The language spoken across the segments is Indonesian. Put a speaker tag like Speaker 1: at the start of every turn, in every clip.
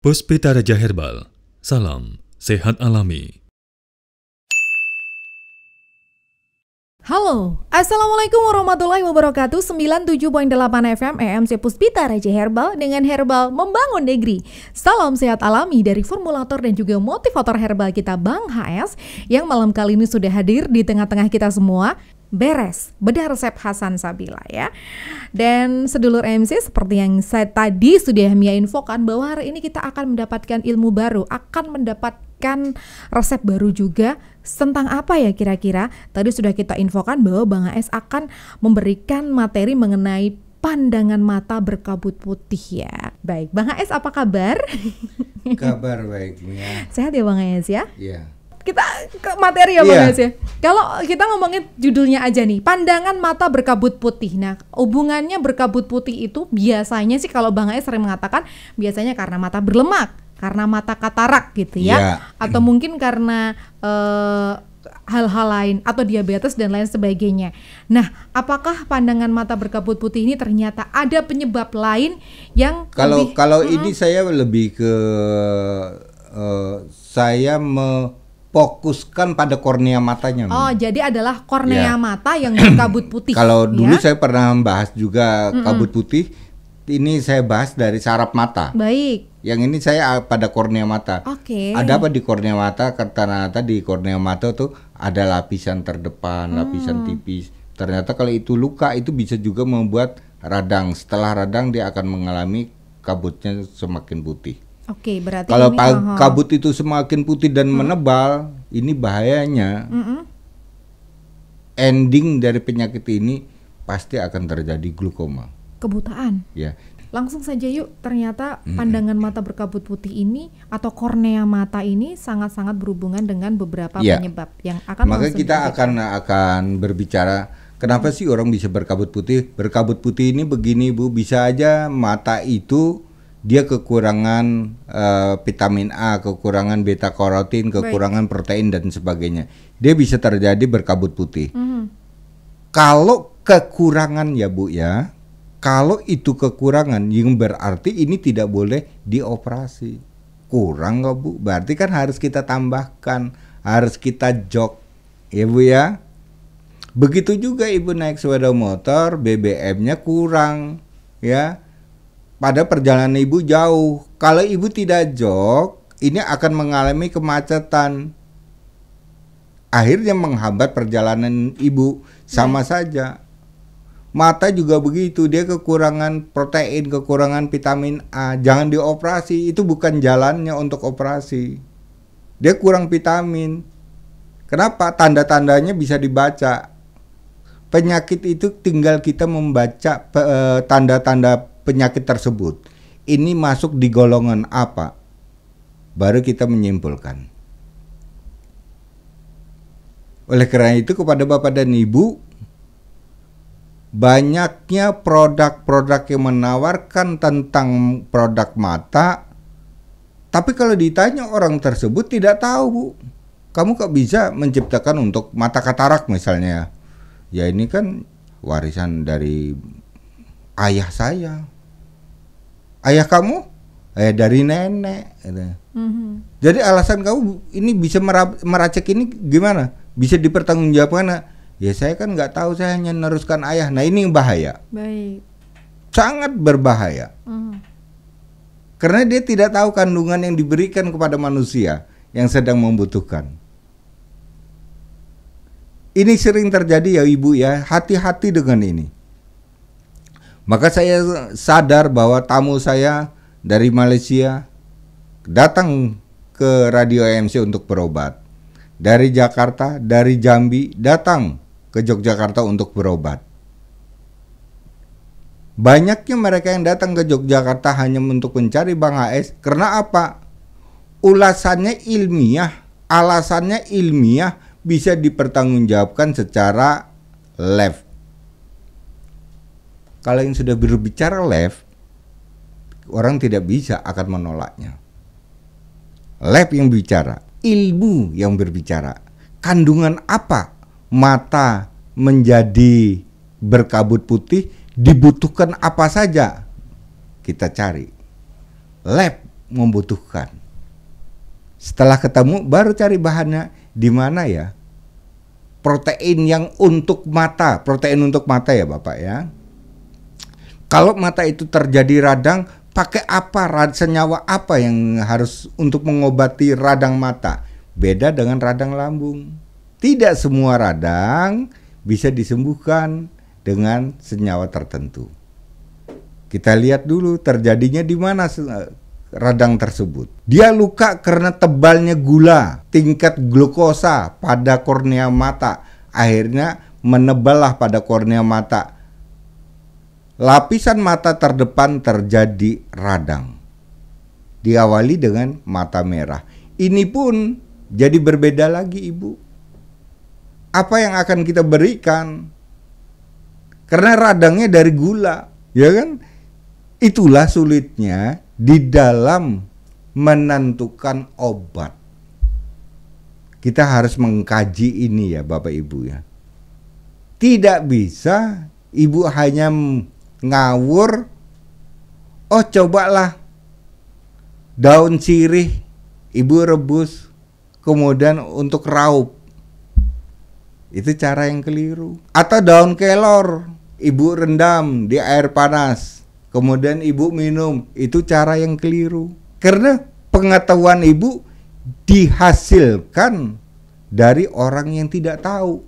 Speaker 1: Puspita Raja Herbal, salam sehat alami.
Speaker 2: Halo, Assalamualaikum warahmatullahi wabarakatuh. 97.8 FM EMC Puspita Raja Herbal dengan herbal membangun negeri. Salam sehat alami dari formulator dan juga motivator herbal kita Bang HS yang malam kali ini sudah hadir di tengah-tengah kita semua. Beres, bedah resep Hasan Sabila ya. Dan sedulur MC, seperti yang saya tadi sudah Mia infokan bahwa hari ini kita akan mendapatkan ilmu baru, akan mendapatkan resep baru juga. Tentang apa ya kira-kira? Tadi sudah kita infokan bahwa Bang AS akan memberikan materi mengenai pandangan mata berkabut putih ya. Baik, Bang AS apa kabar?
Speaker 3: Kabar baiknya.
Speaker 2: Sehat ya Bang AS ya?
Speaker 3: Iya.
Speaker 2: Kita ke materi ya Bang AS ya. Kalau kita ngomongin judulnya aja nih, pandangan mata berkabut putih. Nah, hubungannya berkabut putih itu biasanya sih kalau Bang AS sering mengatakan biasanya karena mata berlemak, karena mata katarak gitu ya. Atau mungkin karena hal-hal lain atau diabetes dan lain sebagainya. Nah, apakah pandangan mata berkabut putih ini ternyata ada penyebab lain yang
Speaker 3: kalau ini saya lebih ke saya fokuskan pada kornea matanya.
Speaker 2: Oh, jadi adalah kornea mata yang berkabut putih.
Speaker 3: Kalau dulu saya pernah membahas juga kabut putih, ini saya bahas dari saraf mata.
Speaker 2: Baik.
Speaker 3: Yang ini saya pada kornea mata.
Speaker 2: Oke.
Speaker 3: Ada apa di kornea mata? Ternyata di kornea mata tuh ada lapisan terdepan, lapisan tipis. Ternyata kalau itu luka itu bisa juga membuat radang. Setelah radang dia akan mengalami kabutnya semakin putih.
Speaker 2: Oke, berarti
Speaker 3: kalau
Speaker 2: ini,
Speaker 3: kabut itu semakin putih dan menebal, ini bahayanya. Ending dari penyakit ini pasti akan terjadi glukoma.
Speaker 2: Kebutaan.
Speaker 3: Ya.
Speaker 2: Langsung saja yuk, ternyata pandangan mata berkabut putih ini atau kornea mata ini sangat-sangat berhubungan dengan beberapa penyebab yang akan.
Speaker 3: Maka kita akan berbicara kenapa sih orang bisa berkabut putih? Berkabut putih ini begini Bu, bisa aja mata itu dia kekurangan vitamin A, kekurangan beta karotin, kekurangan protein dan sebagainya. Dia bisa terjadi berkabut putih. Kalau kekurangan ya Bu ya, kalau itu kekurangan yang berarti ini tidak boleh dioperasi. Kurang nggak Bu? Berarti kan harus kita tambahkan, harus kita jok, ya Bu ya. Begitu juga Ibu naik sepeda motor, BBM-nya kurang, ya. Pada perjalanan Ibu jauh, kalau Ibu tidak jok, ini akan mengalami kemacetan. Akhirnya menghambat perjalanan Ibu, sama saja. Mata juga begitu, dia kekurangan protein, kekurangan vitamin A, jangan dioperasi, itu bukan jalannya untuk operasi. Dia kurang vitamin. Kenapa? Tanda-tandanya bisa dibaca. Penyakit itu tinggal kita membaca tanda-tanda penyakit tersebut. Ini masuk di golongan apa? Baru kita menyimpulkan. Oleh karena itu kepada Bapak dan Ibu, banyaknya produk-produk yang menawarkan tentang produk mata, tapi kalau ditanya orang tersebut tidak tahu Bu, kamu kok bisa menciptakan untuk mata katarak misalnya? Ya ini kan warisan dari ayah saya. Ayah kamu? Dari nenek. Jadi alasan kamu ini bisa meracik ini gimana? Bisa dipertanggungjawabkan? Ya saya kan nggak tahu, saya hanya meneruskan ayah. Nah ini yang bahaya.
Speaker 2: Baik.
Speaker 3: Sangat berbahaya. Karena dia tidak tahu kandungan yang diberikan kepada manusia yang sedang membutuhkan. Ini sering terjadi ya Ibu ya, hati-hati dengan ini. Maka saya sadar bahwa tamu saya dari Malaysia datang ke Radio EMC untuk berobat. Dari Jakarta, dari Jambi datang ke Yogyakarta untuk berobat. Banyaknya mereka yang datang ke Yogyakarta hanya untuk mencari Bang AS. Karena apa? Ulasannya ilmiah, alasannya ilmiah, bisa dipertanggungjawabkan secara lab. Kalau yang sudah berbicara lab, orang tidak bisa akan menolaknya. Lab yang bicara, ilmu yang berbicara. Kandungan apa mata menjadi berkabut putih, dibutuhkan apa saja, kita cari. Lab membutuhkan. Setelah ketemu baru cari bahannya di mana ya. Protein yang untuk mata, protein untuk mata ya Bapak ya. Kalau mata itu terjadi radang, pakai apa, senyawa apa yang harus untuk mengobati radang mata? Beda dengan radang lambung. Tidak semua radang bisa disembuhkan dengan senyawa tertentu. Kita lihat dulu terjadinya di mana radang tersebut. Dia luka karena tebalnya gula, tingkat glukosa pada kornea mata. Akhirnya meneballah pada kornea mata. Lapisan mata terdepan terjadi radang. Diawali dengan mata merah. Ini pun jadi berbeda lagi Ibu. Apa yang akan kita berikan? Karena radangnya dari gula, ya kan? Itulah sulitnya di dalam menentukan obat. Kita harus mengkaji ini ya Bapak Ibu ya. Tidak bisa Ibu hanya ngawur. Oh cobalah daun sirih Ibu rebus kemudian untuk raup. Itu cara yang keliru. Atau daun kelor Ibu rendam di air panas kemudian Ibu minum, itu cara yang keliru. Karena pengetahuan Ibu dihasilkan dari orang yang tidak tahu.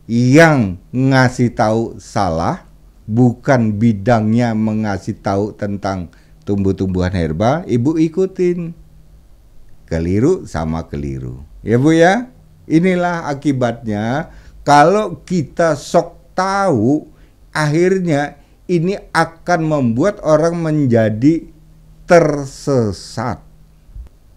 Speaker 3: Yang ngasih tahu salah, bukan bidangnya mengasih tahu tentang tumbuh-tumbuhan herbal, Ibu ikutin. Keliru sama keliru. Ya Bu ya, inilah akibatnya kalau kita sok tahu, akhirnya ini akan membuat orang menjadi tersesat.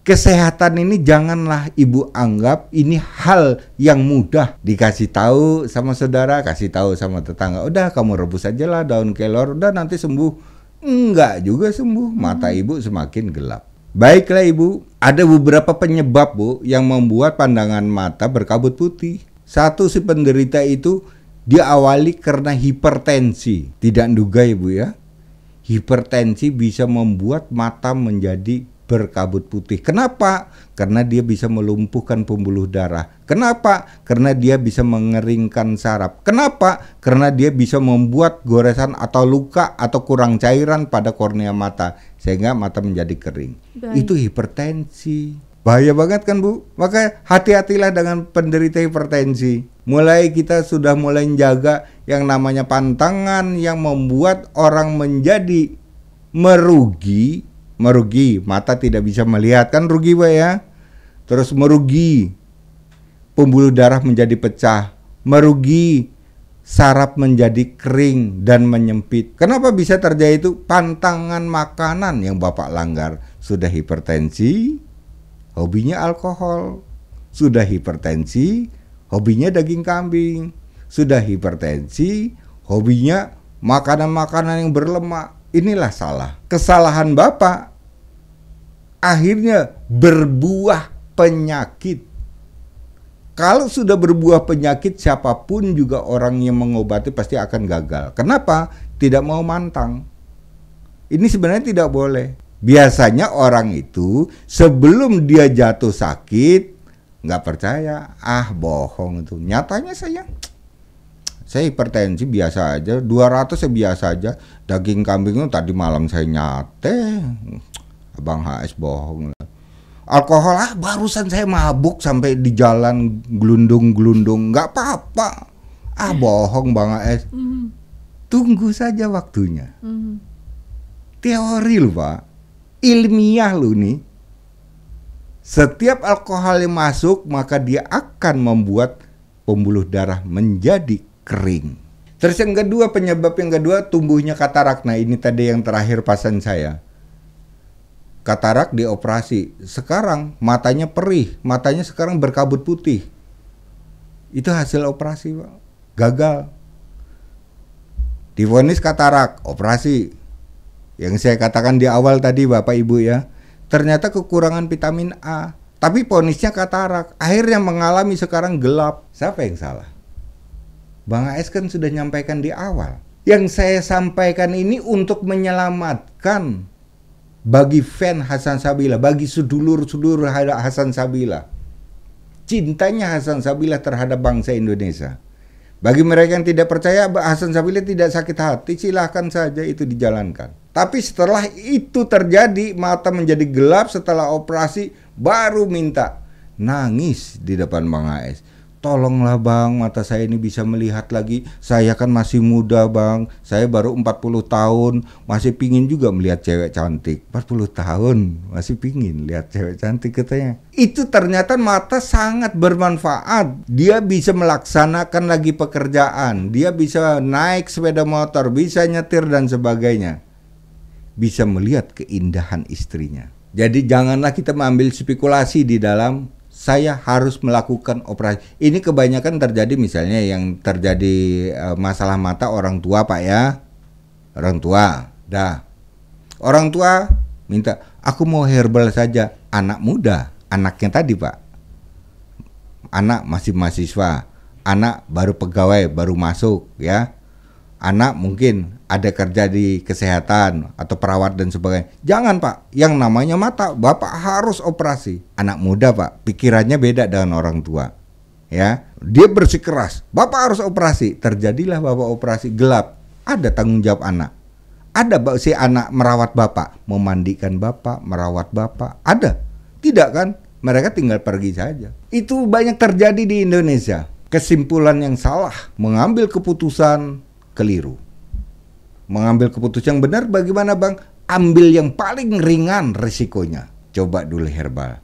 Speaker 3: Kesehatan ini janganlah Ibu anggap ini hal yang mudah. Dikasih tahu sama saudara, kasih tahu sama tetangga, udah kamu rebus aja lah daun kelor, udah nanti sembuh. Enggak juga sembuh, mata Ibu semakin gelap. Baiklah Ibu, ada beberapa penyebab Bu yang membuat pandangan mata berkabut putih. Satu, si penderita itu diawali karena hipertensi. Tidak duga Ibu ya, hipertensi bisa membuat mata menjadi berkabut putih. Kenapa? Karena dia bisa melumpuhkan pembuluh darah. Kenapa? Karena dia bisa mengeringkan saraf. Kenapa? Karena dia bisa membuat goresan atau luka atau kurang cairan pada kornea mata sehingga mata menjadi kering. Baik. Itu hipertensi. Bahaya banget kan Bu? Maka hati-hatilah dengan penderita hipertensi. Kita sudah mulai menjaga yang namanya pantangan yang membuat orang menjadi merugi, mata tidak bisa melihat kan rugi Pak ya. Terus merugi, pembuluh darah menjadi pecah, merugi, saraf menjadi kering dan menyempit. Kenapa bisa terjadi itu? Pantangan makanan yang Bapak langgar. Sudah hipertensi, hobinya alkohol. Sudah hipertensi, hobinya daging kambing. Sudah hipertensi, hobinya makanan-makanan yang berlemak. Inilah salah. Kesalahan Bapak akhirnya berbuah penyakit. Kalau sudah berbuah penyakit, siapapun juga orang yang mengobati pasti akan gagal. Kenapa? Tidak mau mantang. Ini sebenarnya tidak boleh. Biasanya orang itu sebelum dia jatuh sakit nggak percaya, bohong itu. Nyatanya saya hipertensi biasa aja, 200 saya biasa aja. Daging kambing itu tadi malam saya nyate. Abang HS bohong. Alkohol barusan saya mabuk sampai di jalan gelundung-gelundung, nggak apa-apa. Bohong Bang HS. Tunggu saja waktunya. Teori loh Pak, ilmiah loh nih. Setiap alkohol yang masuk maka dia akan membuat pembuluh darah menjadi kering. Terus yang kedua, penyebab yang kedua tumbuhnya katarak. Nah ini tadi yang terakhir pasien saya. Katarak dioperasi, sekarang matanya perih, matanya sekarang berkabut putih. Itu hasil operasi Pak, gagal. Divonis katarak, operasi. Yang saya katakan di awal tadi Bapak Ibu ya, ternyata kekurangan vitamin A. Tapi vonisnya katarak, akhirnya mengalami sekarang gelap. Siapa yang salah? Bang AS kan sudah nyampaikan di awal. Yang saya sampaikan ini untuk menyelamatkan bagi fan Hasan Sabila, bagi sedulur-sedulur Hasan Sabila. Cintanya Hasan Sabila terhadap bangsa Indonesia. Bagi mereka yang tidak percaya Hasan Sabila tidak sakit hati, silahkan saja itu dijalankan. Tapi setelah itu terjadi, mata menjadi gelap setelah operasi, baru minta, nangis di depan Bang AS. Tolonglah Bang, mata saya ini bisa melihat lagi. Saya kan masih muda Bang, saya baru 40 tahun, masih pingin juga melihat cewek cantik. 40 tahun, masih pingin lihat cewek cantik katanya. Itu ternyata mata sangat bermanfaat. Dia bisa melaksanakan lagi pekerjaan, dia bisa naik sepeda motor, bisa nyetir dan sebagainya. Bisa melihat keindahan istrinya. Jadi janganlah kita mengambil spekulasi di dalam saya harus melakukan operasi. Ini kebanyakan terjadi misalnya yang terjadi masalah mata orang tua Pak ya. Orang tua, orang tua minta, aku mau herbal saja. Anak muda, anaknya tadi Pak. Anak masih mahasiswa, anak baru pegawai, baru masuk ya. Anak mungkin ada kerja di kesehatan atau perawat dan sebagainya. Jangan Pak, yang namanya mata, Bapak harus operasi. Anak muda Pak, pikirannya beda dengan orang tua. Ya, dia bersikeras, Bapak harus operasi. Terjadilah Bapak operasi, gelap. Ada tanggung jawab anak. Ada si anak merawat Bapak, memandikan Bapak, merawat Bapak. Ada. Tidak kan? Mereka tinggal pergi saja. Itu banyak terjadi di Indonesia. Kesimpulan yang salah, mengambil keputusan keliru. Mengambil keputusan yang benar bagaimana Bang? Ambil yang paling ringan risikonya. Coba dulu herbal.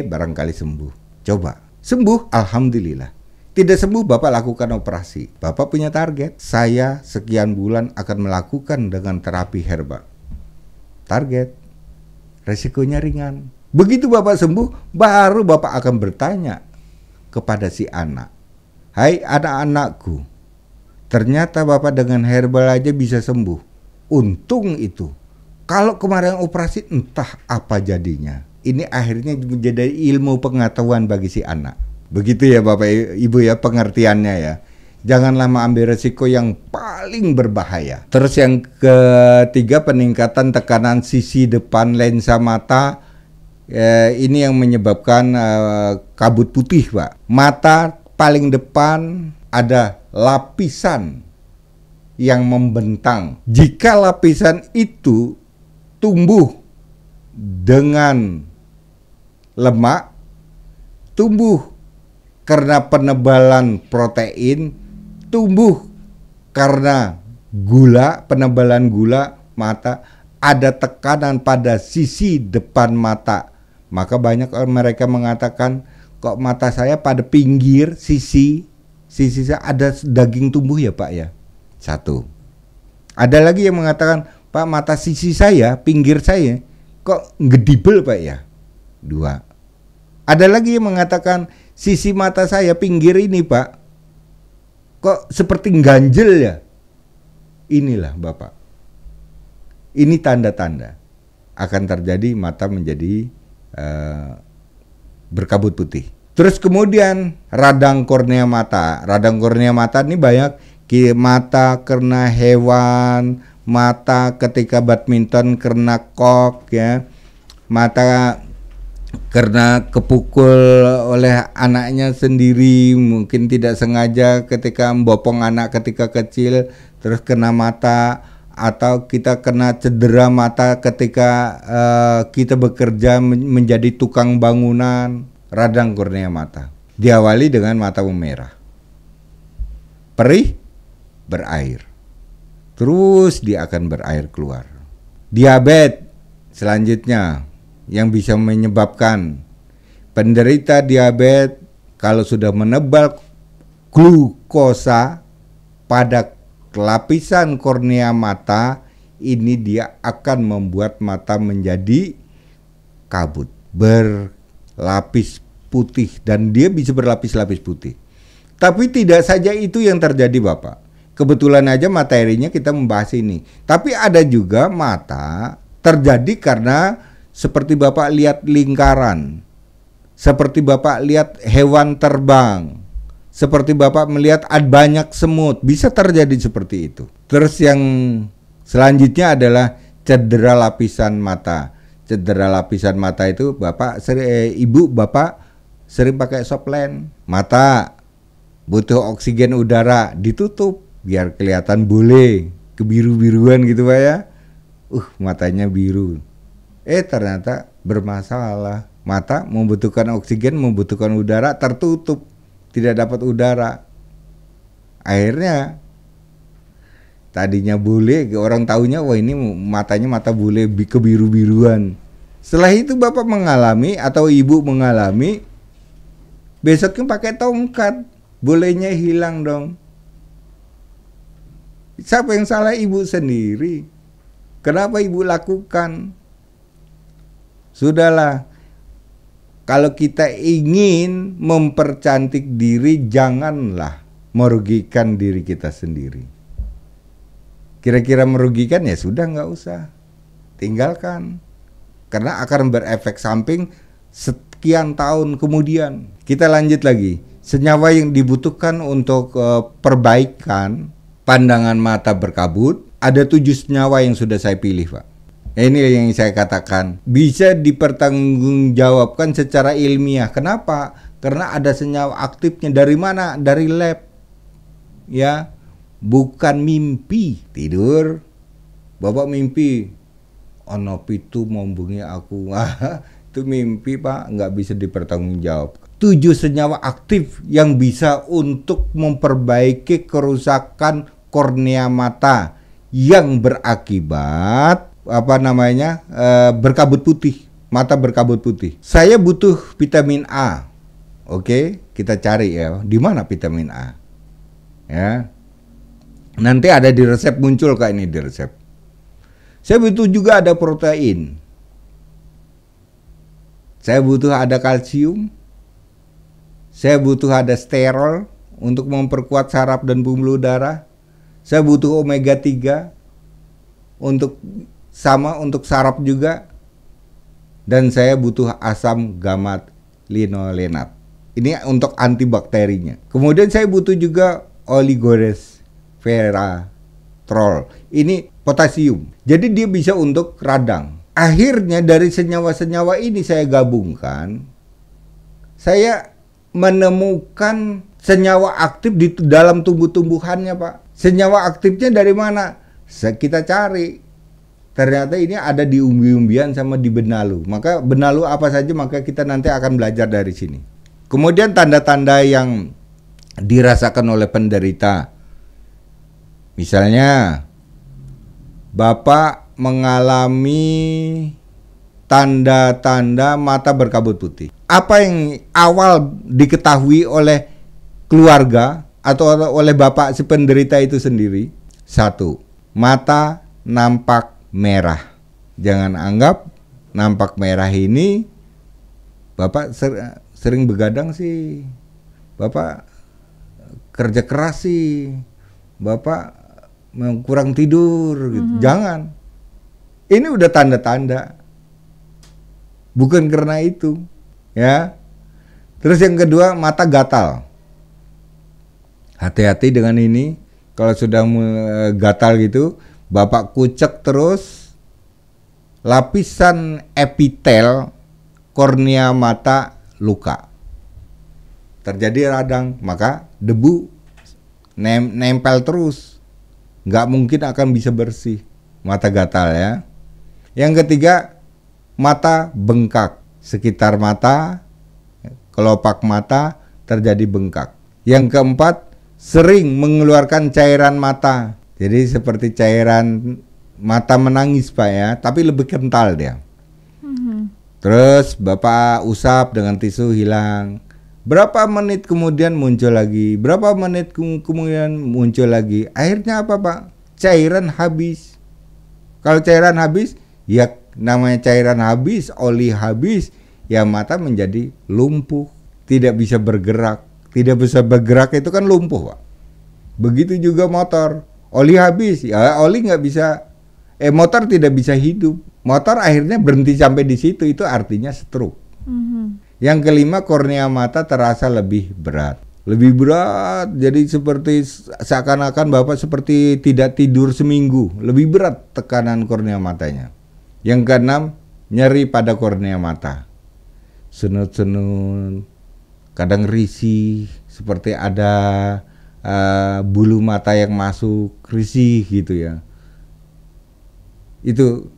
Speaker 3: Barangkali sembuh. Coba. Sembuh, alhamdulillah. Tidak sembuh, Bapak lakukan operasi. Bapak punya target. Saya sekian bulan akan melakukan dengan terapi herbal. Target. Risikonya ringan. Begitu Bapak sembuh, baru Bapak akan bertanya kepada si anak. Hai anak-anakku, ternyata Bapak dengan herbal aja bisa sembuh. Untung itu. Kalau kemarin operasi entah apa jadinya. Ini akhirnya menjadi ilmu pengetahuan bagi si anak. Begitu ya Bapak Ibu ya pengertiannya ya. Janganlah mengambil resiko yang paling berbahaya. Terus yang ketiga, peningkatan tekanan sisi depan lensa mata. Ini yang menyebabkan kabut putih Pak. Mata paling depan ada lapisan yang membentang. Jika lapisan itu tumbuh dengan lemak, tumbuh karena penebalan protein, tumbuh karena gula, penebalan gula mata, ada tekanan pada sisi depan mata. Maka banyak mereka mengatakan, kok mata saya pada pinggir sisi saya ada daging tumbuh ya Pak ya. Satu. Ada lagi yang mengatakan, Pak mata sisi saya, pinggir saya kok ngedibel Pak ya. Dua. Ada lagi yang mengatakan, sisi mata saya pinggir ini Pak kok seperti ganjel ya. Inilah Bapak. Ini tanda-tanda akan terjadi mata menjadi berkabut putih. Terus kemudian radang kornea mata. Radang kornea mata ini banyak, mata karena hewan, mata ketika badminton karena kok ya, mata karena kepukul oleh anaknya sendiri, mungkin tidak sengaja ketika membopong anak ketika kecil terus kena mata, atau kita kena cedera mata ketika kita bekerja menjadi tukang bangunan. Radang kornea mata diawali dengan mata memerah, perih, berair, terus dia akan berair keluar. Diabetes selanjutnya yang bisa menyebabkan penderita diabetes kalau sudah menebal glukosa pada lapisan kornea mata, ini dia akan membuat mata menjadi kabut, berlapis putih, dan dia bisa berlapis-lapis putih. Tapi tidak saja itu yang terjadi Bapak. Kebetulan aja materinya kita membahas ini. Tapi ada juga mata terjadi karena seperti Bapak lihat lingkaran, seperti Bapak lihat hewan terbang, seperti Bapak melihat ada banyak semut, bisa terjadi seperti itu. Terus yang selanjutnya adalah cedera lapisan mata. cedera lapisan mata itu bapak sering pakai soplen. Mata butuh oksigen udara, ditutup biar kelihatan bule, kebiru-biruan gitu Pak ya. Matanya biru. Ternyata bermasalah. Mata membutuhkan oksigen, membutuhkan udara, tertutup, tidak dapat udara. Akhirnya tadinya bule, orang taunya wah ini matanya mata bule kebiru-biruan. Setelah itu bapak mengalami atau ibu mengalami, besoknya pakai tongkat, bolehnya hilang dong. Siapa yang salah? Ibu sendiri. Kenapa ibu lakukan? Sudahlah. Kalau kita ingin mempercantik diri, janganlah merugikan diri kita sendiri. Kira-kira merugikan ya sudah, nggak usah, tinggalkan. Karena akan berefek samping sekian tahun kemudian. Kita lanjut lagi. Senyawa yang dibutuhkan untuk perbaikan pandangan mata berkabut, ada 7 senyawa yang sudah saya pilih Pak. Ini yang saya katakan bisa dipertanggungjawabkan secara ilmiah. Kenapa? Karena ada senyawa aktifnya. Dari mana? Dari lab. Ya, bukan mimpi. Tidur, bapak mimpi, ono pitu membungi aku. Itu mimpi Pak, nggak bisa dipertanggungjawabkan. 7 senyawa aktif yang bisa untuk memperbaiki kerusakan kornea mata yang berakibat berkabut putih, mata berkabut putih. Saya butuh vitamin A. Oke, kita cari ya, di mana vitamin A? Ya. Nanti ada di resep, muncul kayak ini di resep. Saya butuh juga ada protein. Saya butuh ada kalsium. Saya butuh ada sterol untuk memperkuat saraf dan pembuluh darah. Saya butuh omega 3 untuk saraf juga. Dan saya butuh asam gamma linolenat. Ini untuk antibakterinya. Kemudian saya butuh juga oligoresveratrol. Ini potasium. Jadi dia bisa untuk radang. Akhirnya dari senyawa-senyawa ini saya gabungkan. Saya menemukan senyawa aktif di dalam tumbuh-tumbuhannya Pak. Senyawa aktifnya dari mana? Kita cari. Ternyata ini ada di umbi-umbian sama di benalu. Maka benalu apa saja, maka kita nanti akan belajar dari sini. Kemudian tanda-tanda yang dirasakan oleh penderita. Misalnya Bapak mengalami tanda-tanda mata berkabut putih. Apa yang awal diketahui oleh keluarga atau oleh Bapak si penderita itu sendiri? 1. Mata nampak merah. Jangan anggap nampak merah ini Bapak sering begadang sih, Bapak kerja keras sih, Bapak kurang tidur gitu. Jangan. Ini udah tanda-tanda. Bukan karena itu, ya. Terus yang kedua, mata gatal. Hati-hati dengan ini. Kalau sudah gatal gitu, Bapak kucek terus lapisan epitel kornea mata luka. Terjadi radang, maka debu nempel terus. Nggak mungkin akan bisa bersih. Mata gatal ya. Yang ketiga, mata bengkak. Sekitar mata, kelopak mata terjadi bengkak. Yang keempat, sering mengeluarkan cairan mata. Jadi seperti cairan mata menangis Pak ya, tapi lebih kental dia. Terus Bapak usap dengan tisu, hilang. Berapa menit kemudian muncul lagi. Berapa menit kemudian muncul lagi. Akhirnya apa Pak? Cairan habis. Kalau cairan habis, ya namanya cairan habis, oli habis, ya mata menjadi lumpuh. Tidak bisa bergerak. Tidak bisa bergerak itu kan lumpuh Pak. Begitu juga motor. Oli habis, ya oli nggak bisa, motor tidak bisa hidup. Motor akhirnya berhenti sampai di situ, itu artinya stroke. Yang kelima, kornea mata terasa lebih berat. Lebih berat, jadi seperti seakan-akan Bapak seperti tidak tidur seminggu. Lebih berat tekanan kornea matanya. Yang keenam, nyeri pada kornea mata, senut-senut, kadang risih, seperti ada bulu mata yang masuk, risih gitu ya. Itu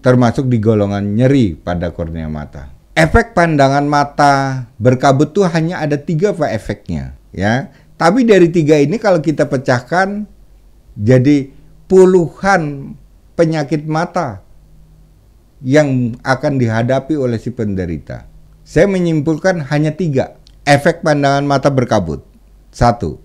Speaker 3: termasuk di golongan nyeri pada kornea mata. Efek pandangan mata berkabut tuh hanya ada 3 Pak efeknya ya. Tapi dari 3 ini kalau kita pecahkan jadi puluhan penyakit mata yang akan dihadapi oleh si penderita. Saya menyimpulkan hanya 3 efek pandangan mata berkabut. 1.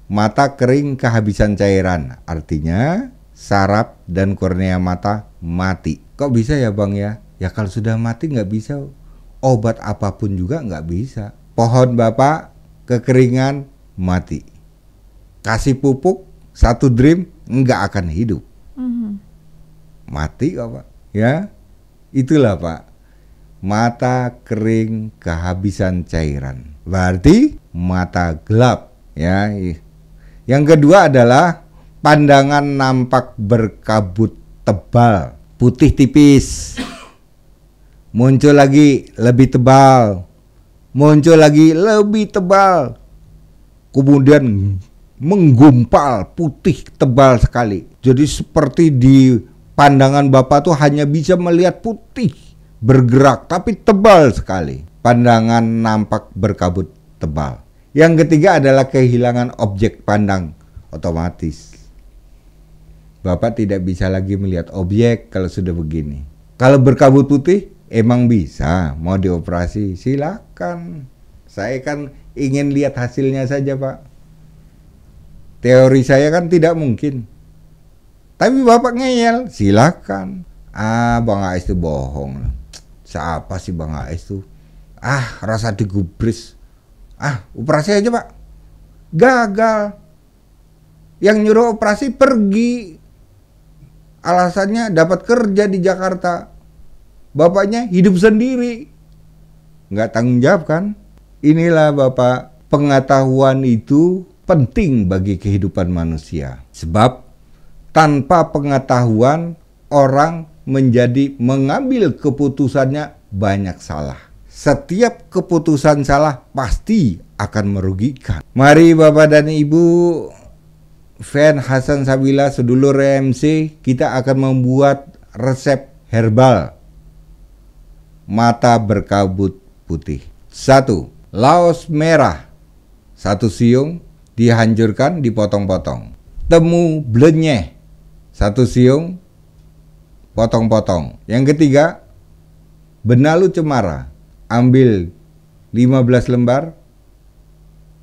Speaker 3: Mata kering kehabisan cairan, artinya saraf dan kornea mata mati. Kok bisa ya Bang ya? Ya kalau sudah mati nggak bisa, obat apapun juga nggak bisa. Pohon Bapak kekeringan mati. Kasih pupuk 1 drip nggak akan hidup. Mati kok Pak. Ya, itulah Pak. Mata kering kehabisan cairan. Berarti mata gelap. Ya. Yang kedua adalah pandangan nampak berkabut tebal, putih tipis. Muncul lagi lebih tebal, muncul lagi lebih tebal, kemudian menggumpal putih tebal sekali. Jadi seperti di pandangan Bapak tuh hanya bisa melihat putih bergerak tapi tebal sekali. Pandangan nampak berkabut tebal. Yang ketiga adalah kehilangan objek pandang otomatis. Bapak tidak bisa lagi melihat objek kalau sudah begini. Kalau berkabut putih emang bisa, mau dioperasi silakan. Saya kan ingin lihat hasilnya saja Pak. Teori saya kan tidak mungkin. Tapi Bapak ngeyel, silakan. Bang Ais itu bohong. Siapa sih Bang Ais itu? Rasa digubris. Operasi aja Pak. Gagal. Yang nyuruh operasi pergi. Alasannya dapat kerja di Jakarta. Bapaknya hidup sendiri, nggak tanggung jawab kan? Inilah Bapak, pengetahuan itu penting bagi kehidupan manusia. Sebab tanpa pengetahuan orang mengambil keputusannya banyak salah. Setiap keputusan salah pasti akan merugikan. Mari Bapak dan Ibu, fan Hasan Sabila, sedulur EMC, kita akan membuat resep herbal mata berkabut putih. 1. Laos merah 1 siung, dihancurkan, dipotong-potong. Temu blenyeh 1 siung, potong-potong. Yang ketiga, benalu cemara, ambil 15 lembar.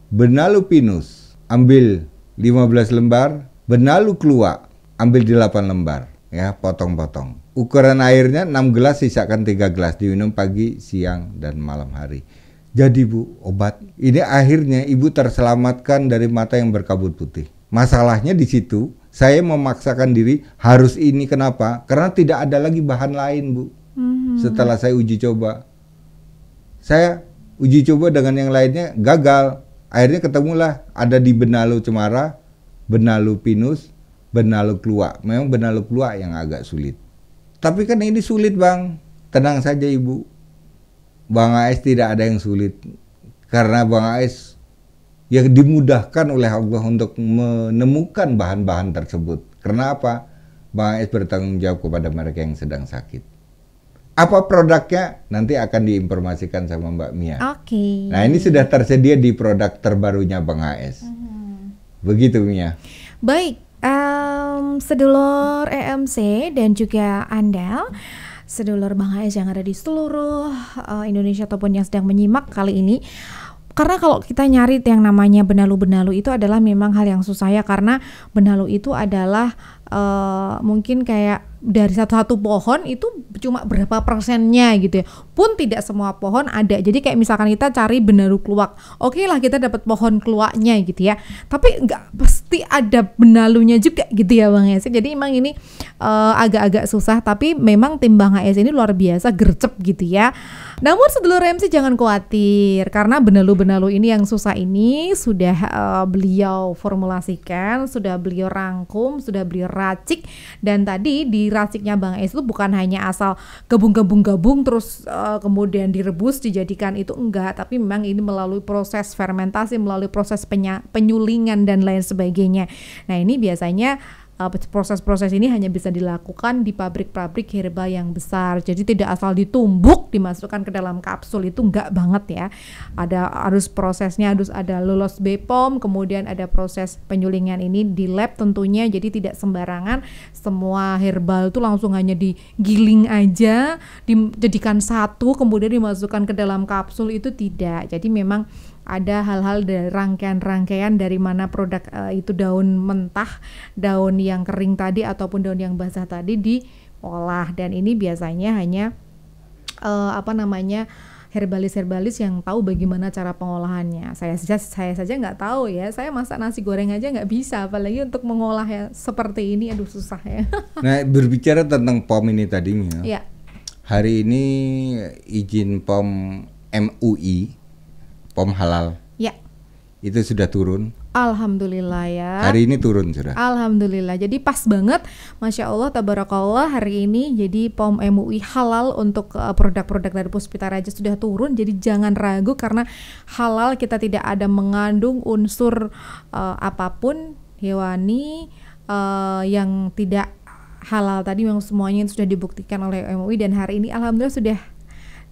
Speaker 3: Benalu pinus, ambil 15 lembar. Benalu keluak, ambil 8 lembar. Ya, potong-potong. Ukuran airnya 6 gelas, sisakan 3 gelas, diminum pagi, siang, dan malam hari. Jadi Bu, obat. Ini akhirnya Ibu terselamatkan dari mata yang berkabut putih. Masalahnya di situ, saya memaksakan diri harus ini. Kenapa? Karena tidak ada lagi bahan lain Bu. Setelah saya uji coba. Saya uji coba dengan yang lainnya, gagal. Akhirnya ketemulah ada di benalu cemara, benalu pinus, benalu keluak. Memang benalu keluak yang agak sulit. Tapi kan ini sulit Bang. Tenang saja Ibu. Bang Ais tidak ada yang sulit. Karena Bang Ais yang dimudahkan oleh Allah untuk menemukan bahan-bahan tersebut. Karena apa? Bang Ais bertanggung jawab kepada mereka yang sedang sakit. Apa produknya? Nanti akan diinformasikan sama Mbak Mia.
Speaker 2: Oke.
Speaker 3: Nah ini sudah tersedia di produk terbarunya Bang Ais. Begitu Mia.
Speaker 2: Baik. Sedulur EMC dan juga Anda, sedulur Bang Ais yang ada di seluruh Indonesia ataupun yang sedang menyimak kali ini. Karena kalau kita nyari yang namanya benalu-benalu itu adalah memang hal yang susah ya, karena benalu itu adalah mungkin kayak dari satu pohon itu cuma berapa persennya gitu ya, pun tidak semua pohon ada. Jadi kayak misalkan kita cari benalu keluak, oke lah kita dapat pohon keluaknya gitu ya, tapi nggak pasti ada benalunya juga gitu ya Bang Ais. Jadi emang ini agak-agak susah, tapi memang tim Bang Ais ini luar biasa gercep gitu ya. Namun sedulur MC jangan khawatir, karena benalu-benalu ini yang susah ini sudah beliau formulasikan, sudah beliau rangkum, sudah beliau racik. Dan tadi di raciknya Bang Es itu bukan hanya asal gabung terus kemudian direbus dijadikan itu, enggak, tapi memang ini melalui proses fermentasi, melalui proses penyulingan dan lain sebagainya. Nah ini biasanya proses-proses ini hanya bisa dilakukan di pabrik-pabrik herbal yang besar. Jadi tidak asal ditumbuk dimasukkan ke dalam kapsul, itu enggak banget ya. Harus prosesnya, harus ada lolos BPOM, kemudian ada proses penyulingan ini di lab tentunya. Jadi tidak sembarangan semua herbal itu langsung hanya digiling aja, dijadikan satu kemudian dimasukkan ke dalam kapsul, itu tidak. Jadi memang ada hal-hal dari rangkaian-rangkaian dari mana produk itu daun mentah, daun yang kering tadi ataupun daun yang basah tadi diolah. Dan ini biasanya hanya herbalis yang tahu bagaimana cara pengolahannya. Saya saja nggak tahu ya. Saya masak nasi goreng aja nggak bisa, apalagi untuk mengolah ya seperti ini, aduh susah ya.
Speaker 3: Nah, berbicara tentang POM ini tadi
Speaker 2: ya.
Speaker 3: Hari ini izin POM MUI, POM halal.
Speaker 2: Ya.
Speaker 3: Itu sudah turun.
Speaker 2: Alhamdulillah ya.
Speaker 3: Hari ini turun sudah.
Speaker 2: Alhamdulillah. Jadi pas banget, Masya Allah, tabarakallah, hari ini jadi POM MUI halal untuk produk-produk dari Puspita Raja sudah turun. Jadi jangan ragu, karena halal kita tidak ada mengandung unsur apapun hewani yang tidak halal tadi, memang semuanya sudah dibuktikan oleh MUI. Dan hari ini alhamdulillah sudah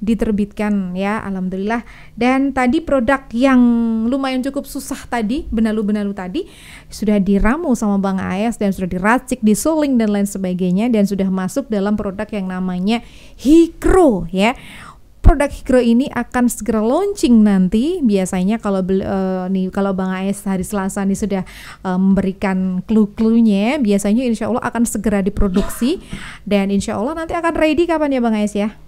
Speaker 2: diterbitkan ya, alhamdulillah. Dan tadi produk yang lumayan cukup susah tadi, benalu-benalu tadi, sudah diramu sama Bang AS dan sudah diracik, disuling dan lain sebagainya, dan sudah masuk dalam produk yang namanya Hikro ya. Produk Hikro ini akan segera launching nanti. Biasanya kalau kalau Bang AS hari Selasa ini sudah memberikan clue-cluenya, biasanya insya Allah akan segera diproduksi, dan insya Allah nanti akan ready kapan ya Bang AS ya?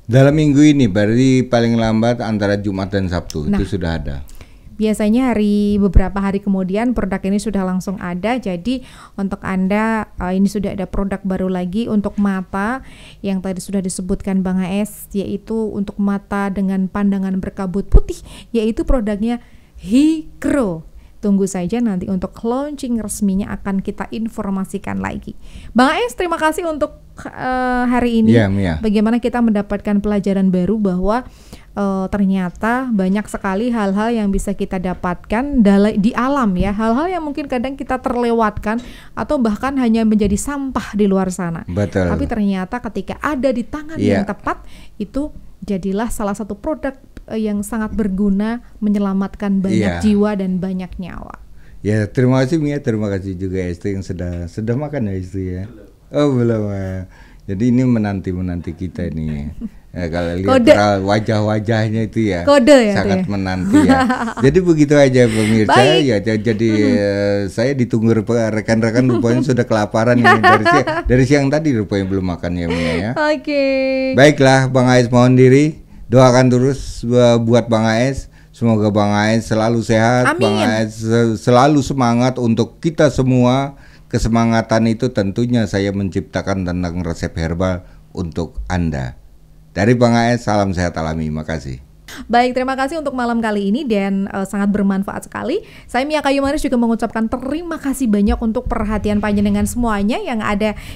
Speaker 3: Dalam minggu ini, berarti paling lambat antara Jumat dan Sabtu itu sudah ada.
Speaker 2: Biasanya beberapa hari kemudian produk ini sudah langsung ada. Jadi untuk Anda ini sudah ada produk baru lagi untuk mata yang tadi sudah disebutkan Bang AS, yaitu untuk mata dengan pandangan berkabut putih, yaitu produknya Hikro. Tunggu saja nanti untuk launching resminya akan kita informasikan lagi. Bang AS, terima kasih untuk hari ini. Bagaimana kita mendapatkan pelajaran baru bahwa ternyata banyak sekali hal-hal yang bisa kita dapatkan di alam ya. Hal-hal yang mungkin kadang kita terlewatkan atau bahkan hanya menjadi sampah di luar sana.
Speaker 3: Betul.
Speaker 2: Tapi ternyata ketika ada di tangan yang tepat, itu jadilah salah satu produk yang sangat berguna menyelamatkan banyak jiwa dan banyak nyawa.
Speaker 3: Ya, terima kasih Mia, terima kasih juga Esti yang sudah makan ya Esti ya. Oh belum. Jadi ini menanti kita ini. Ya, kalau lihat wajah-wajahnya itu ya, sangat menanti ya. Jadi begitu aja pemirsa ya. Jadi saya ditunggu rekan-rekan rupanya sudah kelaparan ini dari siang tadi rupanya belum makan ya Mia ya.
Speaker 2: Oke.
Speaker 3: Baiklah Bang AS, mohon diri doakan terus buat Bang AS. Semoga Bang AS selalu sehat. Amin. Bang AS selalu semangat untuk kita semua. Kesemangatan itu tentunya saya menciptakan tentang resep herbal untuk Anda. Dari Bang AS, salam sehat alami. Makasih.
Speaker 2: Baik, terima kasih untuk malam kali ini dan sangat bermanfaat sekali. Saya Mia Kayu Manis juga mengucapkan terima kasih banyak untuk perhatian panjenengan semuanya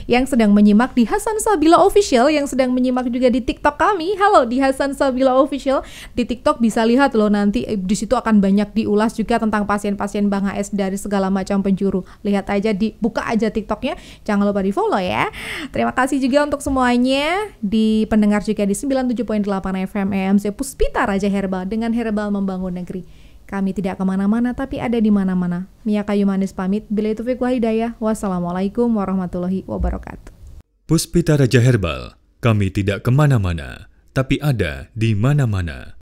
Speaker 2: yang sedang menyimak di Hasan Sabila Official, yang sedang menyimak juga di TikTok kami. Halo di Hasan Sabila Official di TikTok, bisa lihat loh nanti di situ akan banyak diulas juga tentang pasien-pasien Bang AS dari segala macam penjuru. Lihat aja, buka aja TikToknya, jangan lupa di follow ya. Terima kasih juga untuk semuanya di pendengar juga di 97.8 FM EMC Puspita Raja Herbal, dengan herbal membangun negeri. Kami tidak kemana-mana tapi ada di mana-mana. Mia Kayu Manis pamit. Billahi taufiq wal hidayah. Wassalamualaikum warahmatullahi wabarakatuh.
Speaker 1: Puspita Raja Herbal, kami tidak kemana-mana tapi ada di mana-mana.